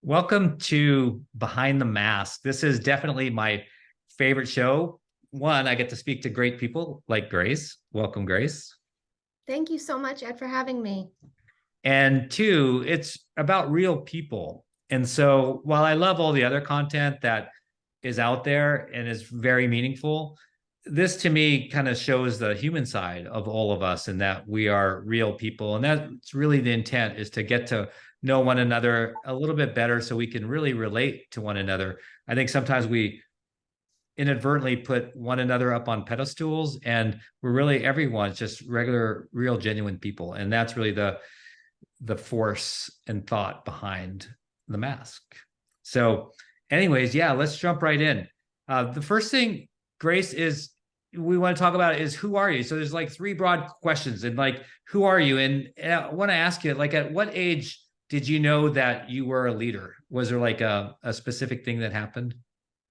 Welcome to Behind the Mask. This is definitely my favorite show. One, I get to speak to great people like Grace. Welcome, Grace. Thank you so much, Ed, for having me. And two, it's about real people. And so while I love all the other content that is out there and is very meaningful, this to me kind of shows the human side of all of us and that we are real people. And that's really the intent, is to get to know one another a little bit better so we can really relate to one another. I think sometimes we inadvertently put one another up on pedestals, and we're really, everyone's just regular, real, genuine people. And that's really the force and thought behind the mask. So, anyways, yeah, let's jump right in. The first thing, Grace, is we want to talk about is, who are you? So there's like three broad questions, and like, who are you? And I want to ask you, like, at what age did you know that you were a leader? Was there like a specific thing that happened?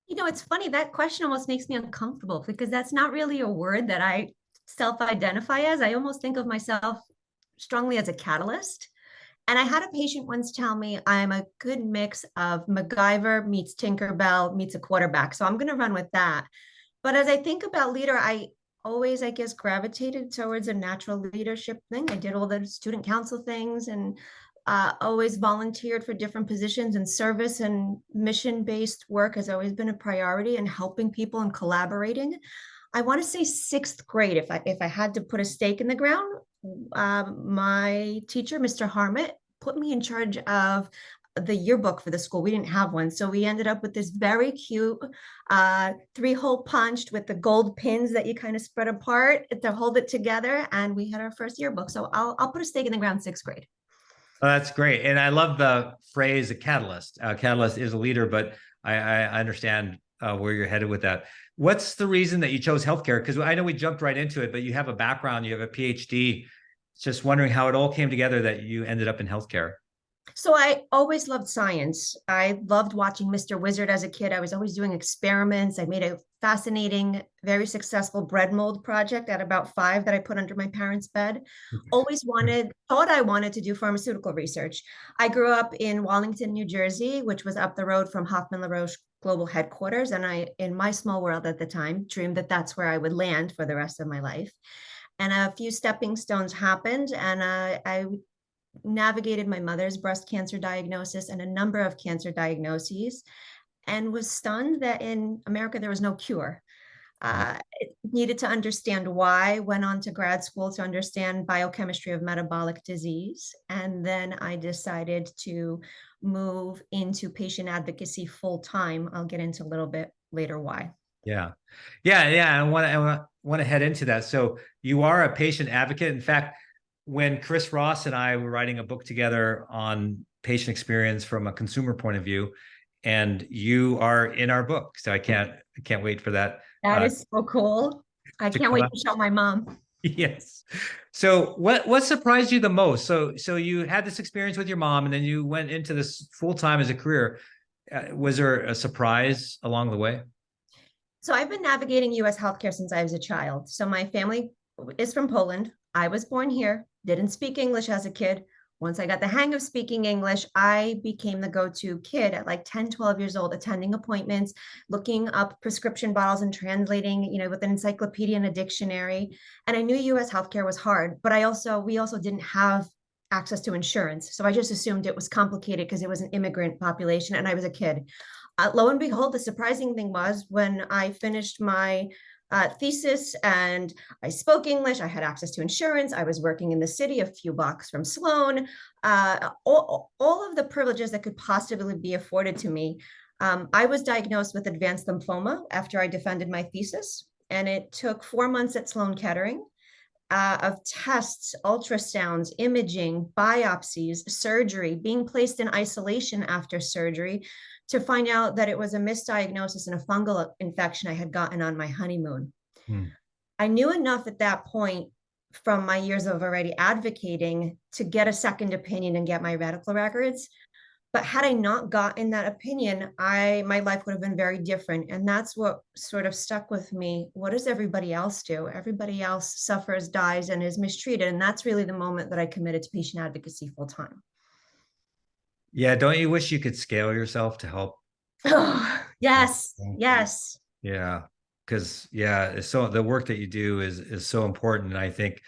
It's funny. That question almost makes me uncomfortable because that's not really a word that I self-identify as. I almost think of myself strongly as a catalyst. And I had a patient once tell me I'm a good mix of MacGyver meets Tinkerbell meets a quarterback. So I'm going to run with that. But as I think about leader, I always, I guess, gravitated towards a natural leadership thing. I did all the student council things and always volunteered for different positions, and service and mission-based work has always been a priority, and helping people and collaborating. I want to say sixth grade, if I had to put a stake in the ground, my teacher, Mr. Harmit, put me in charge of the yearbook for the school. We didn't have one. So we ended up with this very cute three-hole punched with the gold pins that you kind of spread apart to hold it together. And we had our first yearbook. So I'll put a stake in the ground, sixth grade. Oh, that's great. And I love the phrase a catalyst. Catalyst is a leader, but I understand where you're headed with that. What's the reason that you chose healthcare? Because I know we jumped right into it, but you have a background, you have a PhD. Just wondering how it all came together that you ended up in healthcare. So I always loved science. I loved watching Mr. Wizard as a kid. I was always doing experiments. I made a fascinating, very successful bread mold project at about 5 that I put under my parents' bed. Thought I wanted to do pharmaceutical research. I grew up in Wallington, New Jersey, which was up the road from Hoffman LaRoche Global Headquarters. And I, in my small world at the time, dreamed that that's where I would land for the rest of my life. And a few stepping stones happened, and I navigated my mother's breast cancer diagnosis and a number of cancer diagnoses, and was stunned that in America there was no cure. Needed to understand why, went on to grad school to understand biochemistry of metabolic disease. And then I decided to move into patient advocacy full time. I'll get into a little bit later why. Yeah. Yeah. I want to head into that. So you are a patient advocate. In fact, when Chris Ross and I were writing a book together on patient experience from a consumer point of view, and you are in our book. So I can't wait for that That uh, is so cool. I to can't come wait out. to show my mom. Yes. So what surprised you the most? So you had this experience with your mom, and then you went into this full time as a career. Was there a surprise along the way? So I've been navigating US healthcare since I was a child. So my family is from Poland. I was born here, didn't speak English as a kid. Once I got the hang of speaking English, I became the go-to kid at like 10, 12 years old, attending appointments, looking up prescription bottles and translating, with an encyclopedia and a dictionary. And I knew US healthcare was hard, but we also didn't have access to insurance. So I just assumed it was complicated because it was an immigrant population and I was a kid. Lo and behold, the surprising thing was when I finished my thesis and I spoke English, I had access to insurance, I was working in the city a few blocks from Sloan, all of the privileges that could possibly be afforded to me. I was diagnosed with advanced lymphoma after I defended my thesis, and it took 4 months at Sloan Kettering. Of tests, ultrasounds, imaging, biopsies, surgery, being placed in isolation after surgery, to find out that it was a misdiagnosis and a fungal infection I had gotten on my honeymoon. Hmm. I knew enough at that point from my years of already advocating to get a second opinion and get my medical records. But had I not gotten that opinion, my life would have been very different. And that's what sort of stuck with me. What does everybody else do? Everybody else suffers, dies, and is mistreated. And that's really the moment that I committed to patient advocacy full time. Yeah, don't you wish you could scale yourself to help? Oh, uh, yes, yes. Yeah, because yeah, so the work that you do is so important, and I think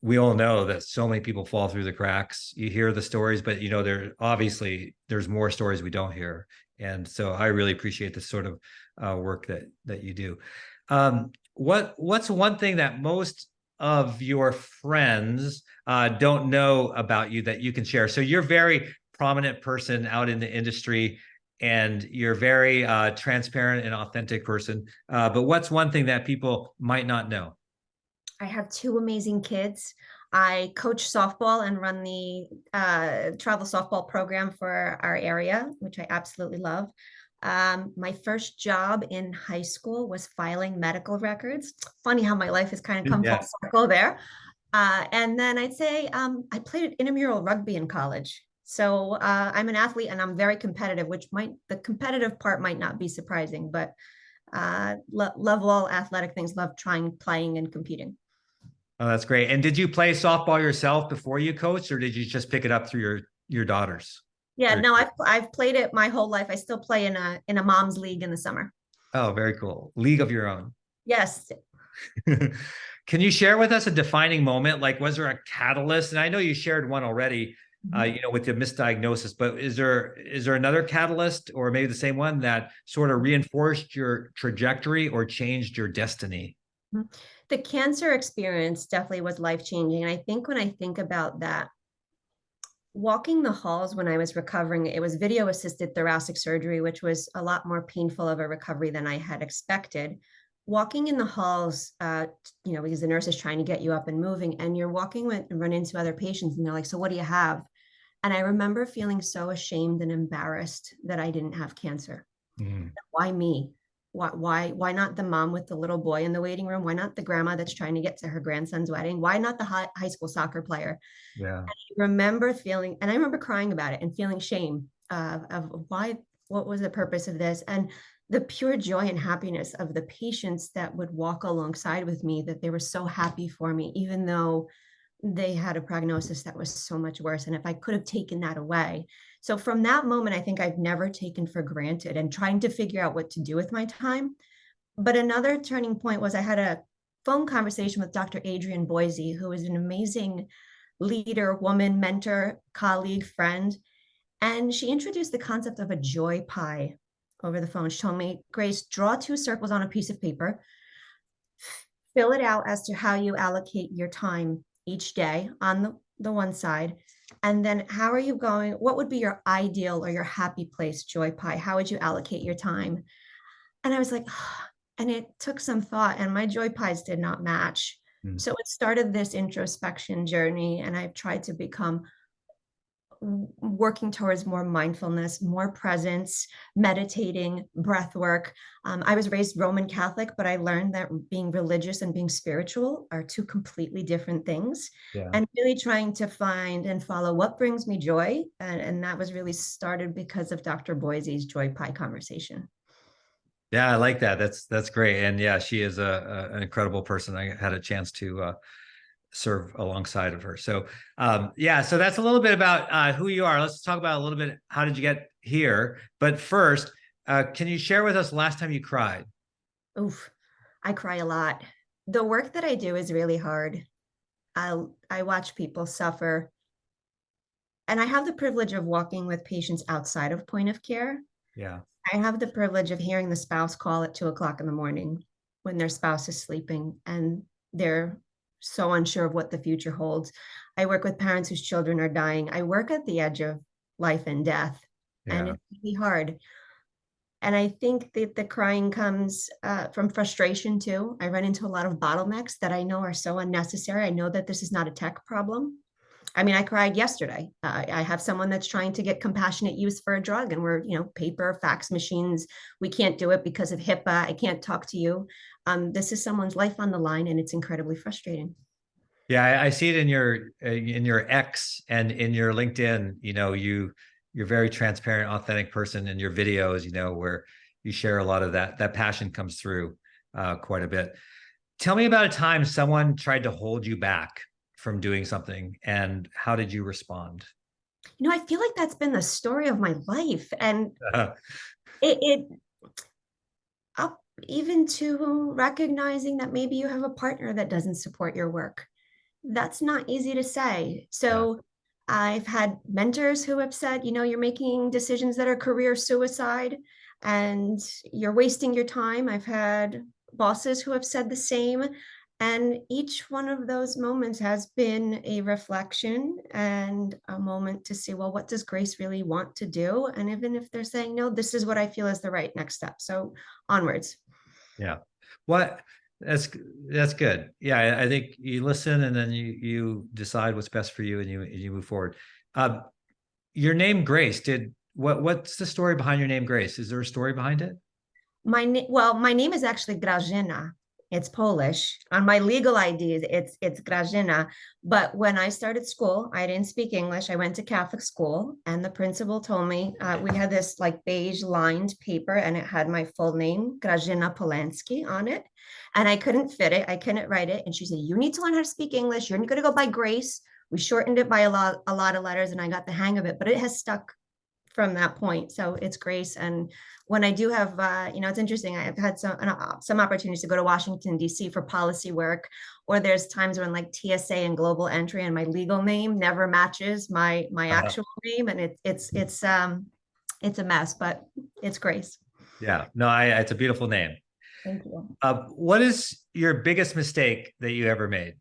we all know that so many people fall through the cracks. You hear the stories, but there obviously there's more stories we don't hear, and so I really appreciate the sort of work that you do. What's one thing that most of your friends don't know about you that you can share? So you're a very prominent person out in the industry, and you're very transparent and authentic person. But what's one thing that people might not know? I have two amazing kids. I coach softball and run the travel softball program for our area, which I absolutely love. My first job in high school was filing medical records. Funny how my life has kind of come full Yeah. circle there. And then I'd say I played intramural rugby in college. So I'm an athlete and I'm very competitive, which might the competitive part might not be surprising, but love all athletic things, love trying, playing, and competing. Oh, that's great. And did you play softball yourself before you coached, or did you just pick it up through your daughters? Yeah, Or no, I've played it my whole life. I still play in a mom's league in the summer. oh, very cool. League of your own. Yes. Can you share with us a defining moment? Like, was there a catalyst? And I know you shared one already, Mhm. with the misdiagnosis, but is there another catalyst, or maybe the same one that sort of reinforced your trajectory or changed your destiny? Mhm. The cancer experience definitely was life changing. And I think when I think about that, walking the halls when I was recovering, it was video assisted thoracic surgery, which was a lot more painful of a recovery than I had expected. Walking in the halls, because the nurse is trying to get you up and moving, and you're walking with, and run into other patients, and they're like, "So what do you have?" And I remember feeling so ashamed and embarrassed that I didn't have cancer. Mm, Why me? Why not the mom with the little boy in the waiting room? Why not the grandma that's trying to get to her grandson's wedding? Why not the high school soccer player? yeah. Remember feeling, and I remember crying about it and feeling shame of why, what was the purpose of this? And the pure joy and happiness of the patients that would walk alongside with me, that they were so happy for me, even though they had a prognosis that was so much worse. And if I could have taken that away. So from that moment, I think I've never taken for granted and trying to figure out what to do with my time. But another turning point was I had a phone conversation with Dr. Adrienne Boise, who is an amazing leader, woman, mentor, colleague, friend. And she introduced the concept of a joy pie over the phone. She told me, Grace, draw two circles on a piece of paper, fill it out as to how you allocate your time each day on the one side. And then how are you going? What would be your ideal or your happy place joy pie? How would you allocate your time? And I was like, and it took some thought, and my joy pies did not match. Mm. So it started this introspection journey, and I've tried to become working towards more mindfulness, more presence, meditating, breath work. I was raised Roman Catholic, but I learned that being religious and being spiritual are two completely different things. Yeah. And really trying to find and follow what brings me joy. And that was really started because of Dr. Boise's Joy Pie conversation. Yeah, I like that. That's great. And yeah, she is an incredible person. I had a chance to serve alongside of her. So yeah, so that's a little bit about who you are. Let's talk about a little bit, how did you get here? But first, can you share with us the last time you cried? Oof, I cry a lot. The work that I do is really hard. I watch people suffer, and I have the privilege of walking with patients outside of point of care. Yeah. I have the privilege of hearing the spouse call at 2 o'clock in the morning when their spouse is sleeping and they're so unsure of what the future holds. I work with parents whose children are dying. I work at the edge of life and death, and Yeah. it's really hard. And I think that the crying comes from frustration too. I run into a lot of bottlenecks that I know are so unnecessary. I know that this is not a tech problem. I mean, I cried yesterday. I have someone that's trying to get compassionate use for a drug, and we're, paper, fax machines. We can't do it because of HIPAA. I can't talk to you. This is someone's life on the line, and it's incredibly frustrating. Yeah, I see it in your X and in your LinkedIn. You're a very transparent, authentic person in your videos. Where you share a lot of that passion comes through quite a bit. Tell me about a time someone tried to hold you back from doing something, and how did you respond? I feel like that's been the story of my life. And Uh, it up even to recognizing that maybe you have a partner that doesn't support your work. That's not easy to say. yeah. So I've had mentors who have said, you're making decisions that are career suicide and you're wasting your time. I've had bosses who have said the same. And each one of those moments has been a reflection and a moment to see, well, what does Grace really want to do? And even if they're saying, no, this is what I feel is the right next step. So onwards. Yeah. What that's that's good. Yeah, I think you listen and then you decide what's best for you and you move forward. Uh, your name Grace, what's the story behind your name Grace? Is there a story behind it? My name is actually Grażyna. It's Polish. On my legal ID, it's Grażyna. But when I started school, I didn't speak English. I went to Catholic school, and the principal told me we had this like beige lined paper, and it had my full name, Grażyna Polansky, on it. And I couldn't fit it. I couldn't write it. And she said, "You need to learn how to speak English. You're going to go by Grace." We shortened it by a lot of letters, and I got the hang of it. But it has stuck from that point. So it's Grace. And when I do have, it's interesting. I've had some opportunities to go to Washington, D.C. for policy work, or there's times when like TSA and global entry and my legal name never matches my Uh, actual name. And it's a mess, but it's Grace. yeah. No, it's a beautiful name. Thank you. What is your biggest mistake that you ever made?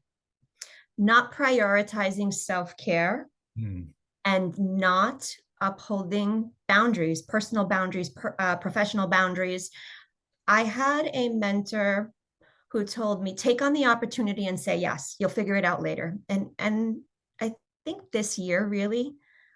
Not prioritizing self-care Hmm. and not upholding boundaries, personal boundaries, professional boundaries. I had a mentor who told me, take on the opportunity and say yes, you'll figure it out later. And I think this year really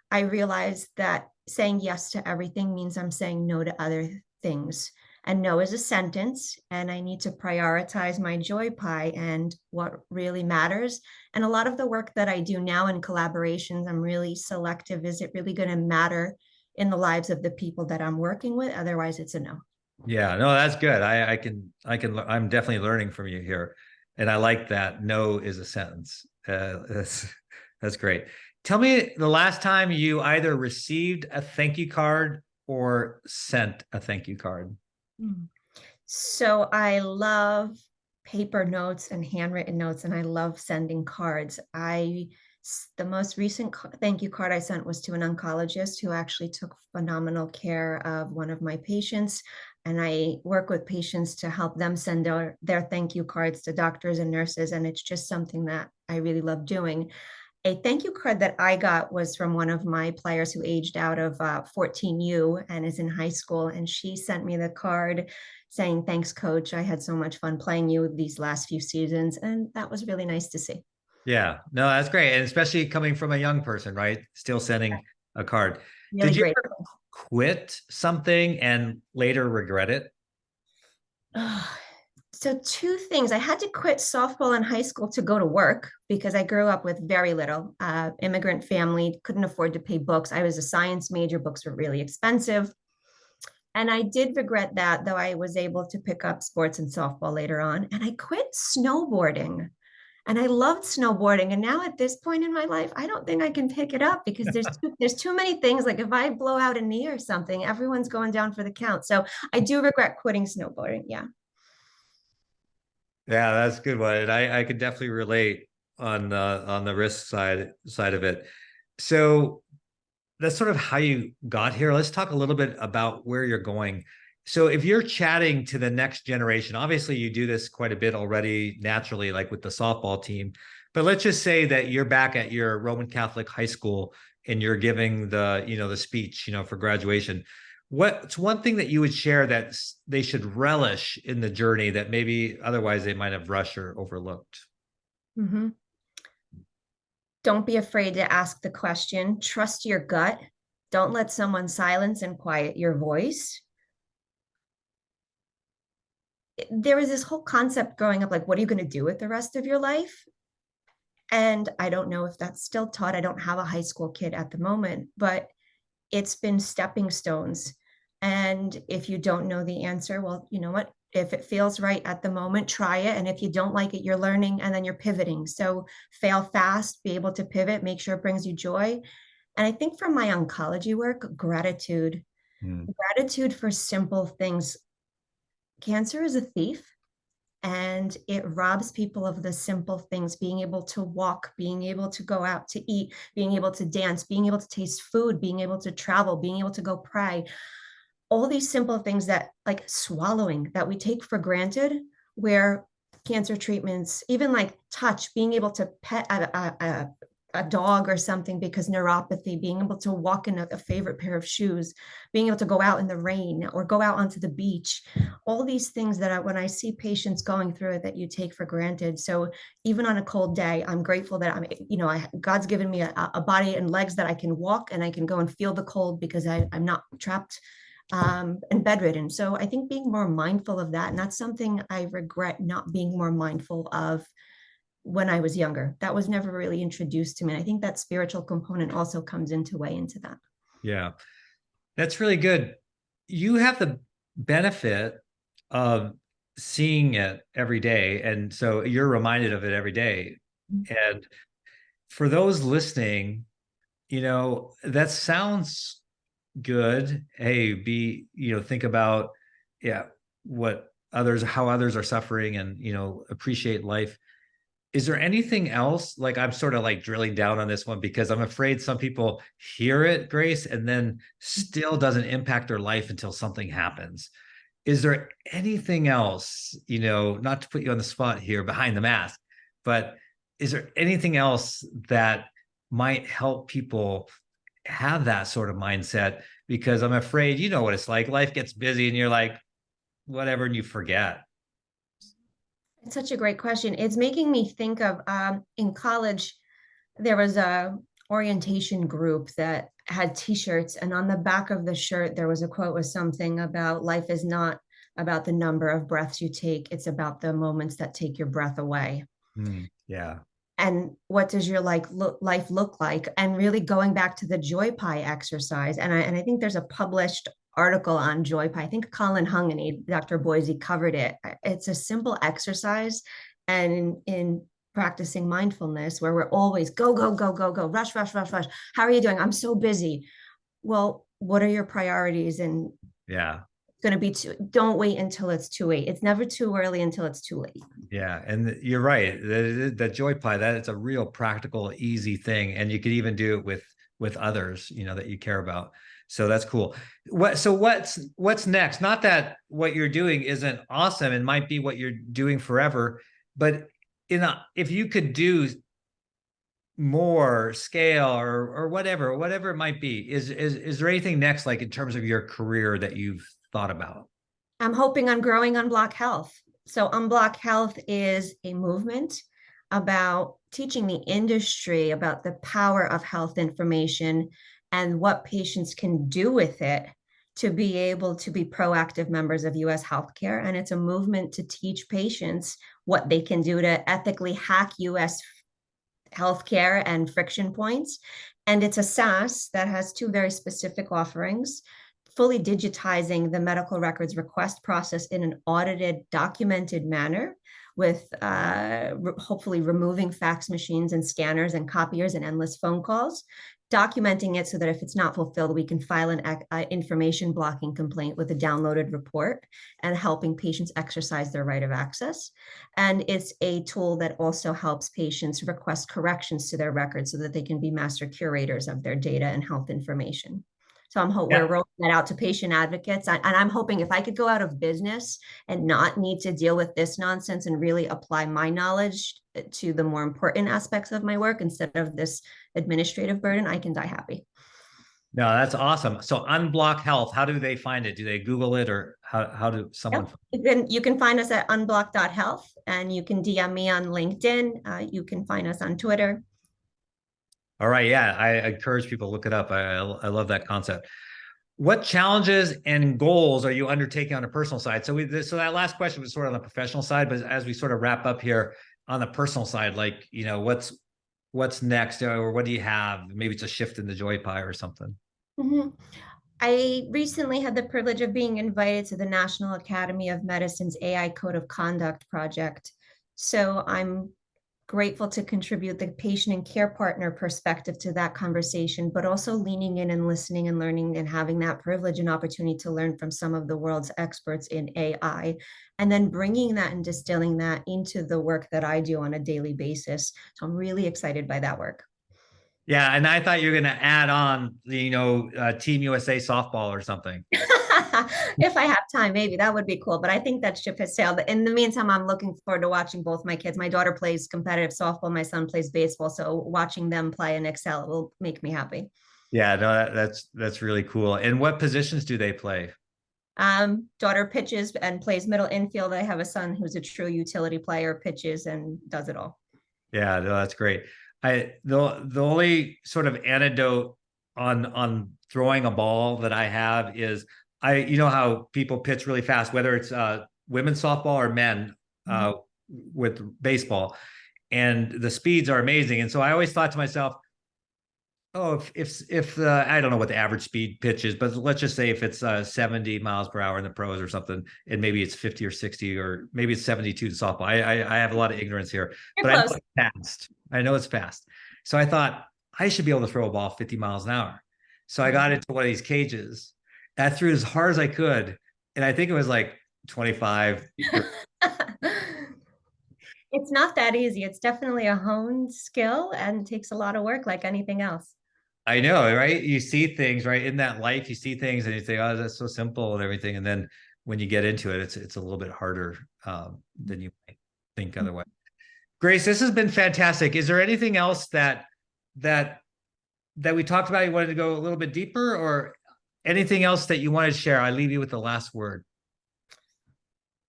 I realized that saying yes to everything means I'm saying no to other things. And no is a sentence, and I need to prioritize my joy pie and what really matters. And a lot of the work that I do now in collaborations, I'm really selective. Is it really going to matter in the lives of the people that I'm working with? Otherwise, it's a no. Yeah, no, that's good. I'm definitely learning from you here. And I like that no is a sentence. That's great. Tell me the last time you either received a thank you card or sent a thank you card. Mm. So I love paper notes and handwritten notes, and I love sending cards. The most recent thank you card I sent was to an oncologist who actually took phenomenal care of one of my patients. And I work with patients to help them send their thank you cards to doctors and nurses. And it's just something that I really love doing. A thank you card that I got was from one of my players who aged out of 14U and is in high school. And she sent me the card saying, thanks, coach. I had so much fun playing you these last few seasons. And that was really nice to see. Yeah, no, that's great. And especially coming from a young person, right? Still sending a card. Really Did you great. ever quit something and later regret it? So two things. I had to quit softball in high school to go to work because I grew up with very little. Immigrant family, couldn't afford to pay books. I was a science major. Books were really expensive. And I did regret that, though I was able to pick up sports and softball later on. And I quit snowboarding. And I loved snowboarding. And now at this point in my life, I don't think I can pick it up because there's too many things. Like if I blow out a knee or something, everyone's going down for the count. So I do regret quitting snowboarding. Yeah. Yeah, that's a good one. And I could definitely relate on the risk side of it. So that's sort of how you got here. Let's talk a little bit about where you're going. So if you're chatting to the next generation, obviously you do this quite a bit already naturally, like with the softball team. But let's just say that you're back at your Roman Catholic high school and you're giving the speech, for graduation. What's one thing that you would share that they should relish in the journey that maybe otherwise they might have rushed or overlooked? Mhm. Don't be afraid to ask the question. Trust your gut. Don't let someone silence and quiet your voice. There was this whole concept growing up like, what are you going to do with the rest of your life? And I don't know if that's still taught. I don't have a high school kid at the moment, but it's been stepping stones. And if you don't know the answer, well, you know what? If it feels right at the moment, try it. And if you don't like it, you're learning and then you're pivoting. So fail fast, be able to pivot, make sure it brings you joy. And I think from my oncology work, Mm. gratitude for simple things. Cancer is a thief and it robs people of the simple things, being able to walk, being able to go out to eat, being able to dance, being able to taste food, being able to travel, being able to go pray. All these simple things that, like swallowing, that we take for granted, where cancer treatments, even like touch, being able to pet a dog or something because neuropathy, being able to walk in a favorite pair of shoes, being able to go out in the rain or go out onto the beach, all these things that when I see patients going through it that you take for granted. So even on a cold day, I'm grateful that God's given me a body and legs that I can walk and I can go and feel the cold because I'm not trapped and bedridden. So I think being more mindful of that, and that's something I regret not being more mindful of when I was younger. That was never really introduced to me. And I think that spiritual component also comes into way into that. Yeah, that's really good. You have the benefit of seeing it every day. And so you're reminded of it every day. And for those listening, that sounds good. Hey, think about, yeah, how others are suffering and, appreciate life. Is there anything else? Like, I'm sort of like drilling down on this one because I'm afraid some people hear it, Grace, and then still doesn't impact their life until something happens. Is there anything else, not to put you on the spot here behind the mask, but is there anything else that might help people have that sort of mindset? Because I'm afraid, you know what it's like. Life gets busy and you're like, whatever, and you forget. It's such a great question. It's making me think of in college, there was a orientation group that had t-shirts, and on the back of the shirt there was a quote with something about life is not about the number of breaths you take, it's about the moments that take your breath away. Yeah. And what does your life look like? And really going back to the joy pie exercise, and I think there's a published article on joy pie. I think Colin Hung and Dr. Boise covered it. It's a simple exercise, and in practicing mindfulness, where we're always go go go go go, rush rush rush rush. How are you doing? I'm so busy. Well, what are your priorities? And Yeah. going to be don't wait until it's too late. It's never too early until it's too late. Yeah, and you're right. The joy pie, that it's a real practical, easy thing, and you could even do it with others, that you care about. So that's cool. What's next? Not that what you're doing isn't awesome and might be what you're doing forever, but if you could do more scale or whatever it might be, is there anything next, like in terms of your career that you've thought about? I'm hoping on growing Unblock Health. So, Unblock Health is a movement about teaching the industry about the power of health information and what patients can do with it to be able to be proactive members of US healthcare. And it's a movement to teach patients what they can do to ethically hack US healthcare and friction points. And it's a SaaS that has two very specific offerings: fully digitizing the medical records request process in an audited, documented manner, with hopefully removing fax machines and scanners and copiers and endless phone calls, documenting it so that if it's not fulfilled, we can file an information blocking complaint with a downloaded report, and helping patients exercise their right of access. And it's a tool that also helps patients request corrections to their records so that they can be master curators of their data and health information. So we're Yeah. rolling that out to patient advocates. And I'm hoping if I could go out of business and not need to deal with this nonsense and really apply my knowledge to the more important aspects of my work instead of this administrative burden, I can die happy. No, that's awesome. So Unblock Health, how do they find it? Do they Google it, or how do someone Yep. You can find us at unblock.health, and you can DM me on LinkedIn. You can find us on Twitter. All right, yeah, I encourage people to look it up. I love that concept. What challenges and goals are you undertaking on a personal side? So that last question was sort of on the professional side, but as we sort of wrap up here on the personal side, like, what's next, or what do you have? Maybe it's a shift in the joy pie or something. Mhm. I recently had the privilege of being invited to the National Academy of Medicine's AI Code of Conduct project. So I'm grateful to contribute the patient and care partner perspective to that conversation, but also leaning in and listening and learning and having that privilege and opportunity to learn from some of the world's experts in AI, and then bringing that and distilling that into the work that I do on a daily basis. So I'm really excited by that work. Yeah, and I thought you were going to add on the, Team USA softball or something. If I have time, maybe that would be cool. But I think that ship has sailed. In the meantime, I'm looking forward to watching both my kids. My daughter plays competitive softball. My son plays baseball. So watching them play and excel will make me happy. Yeah, no, that's really cool. And what positions do they play? Daughter pitches and plays middle infield. I have a son who's a true utility player, pitches and does it all. Yeah, no, that's great. The only sort of antidote on throwing a ball that I have is you know how people pitch really fast, whether it's women's softball or men with baseball, and the speeds are amazing. And so I always thought to myself, oh, if I don't know what the average speed pitch is, but let's just say if it's 70 miles per hour in the pros or something, and maybe it's 50 or 60, or maybe it's 72 to softball. I have a lot of ignorance here, You're but I know close. it's fast. I know it's fast. So I thought I should be able to throw a ball 50 miles an hour. So I got into one of these cages. I threw as hard as I could, and I think it was like 25. It's not that easy. It's definitely a honed skill and takes a lot of work like anything else. I know, right? You see things, right? In that life, you see things and you think, oh, that's so simple and everything. And then when you get into it, it's a little bit harder than you might think otherwise. Grace, this has been fantastic. Is there anything else that we talked about you wanted to go a little bit deeper, or anything else that you wanted to share? I leave you with the last word.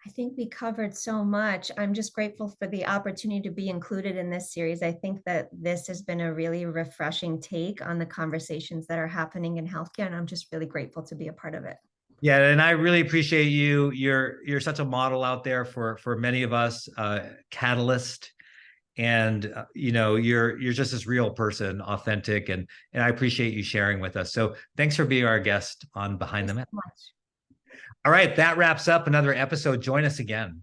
I think we covered so much. I'm just grateful for the opportunity to be included in this series. I think that this has been a really refreshing take on the conversations that are happening in healthcare, and I'm just really grateful to be a part of it. Yeah, and I really appreciate you. You're such a model out there for many of us, catalyst, and you're just this real person, authentic, and I appreciate you sharing with us. So thanks for being our guest on Behind the Med. Thanks so much. All right, that wraps up another episode. Join us again.